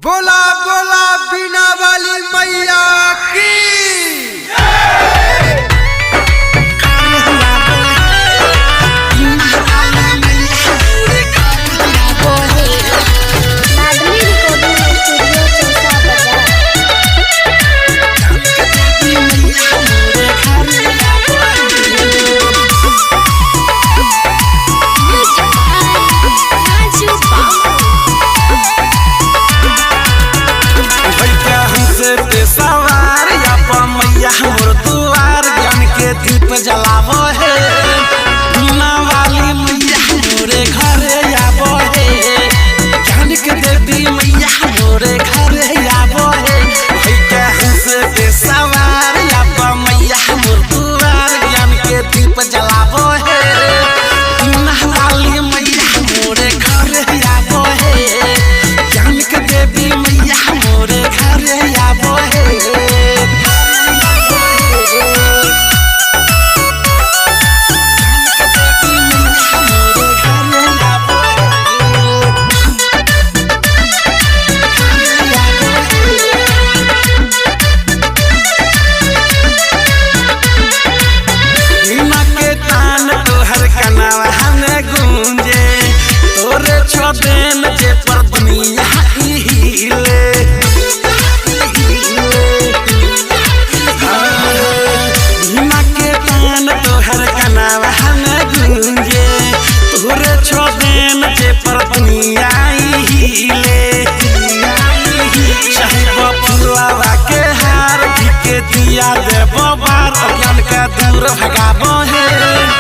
बोला बोला बीना वाली मैया की दीप जलावो है बीना वाली मैया मोरे घरे आबो है ज्ञान के देवी मैया मोरे घरे आबो है भाई के हंस पे सवार आबो मैया मोर दुआर ज्ञान के दीप जलावो है बीना वाली मैया मोरे घरे आबो है ज्ञान के देवी मैया मोरे घरे आबो है। छबेन जे पर दुनिया हिले बीना के तान तोहर कनावा में गूंजे तोरे छबेन जे पर दुनिया हिले साहिब फुलवा के हार के दिया देबो बार अज्ञान का दूर भगाबो है।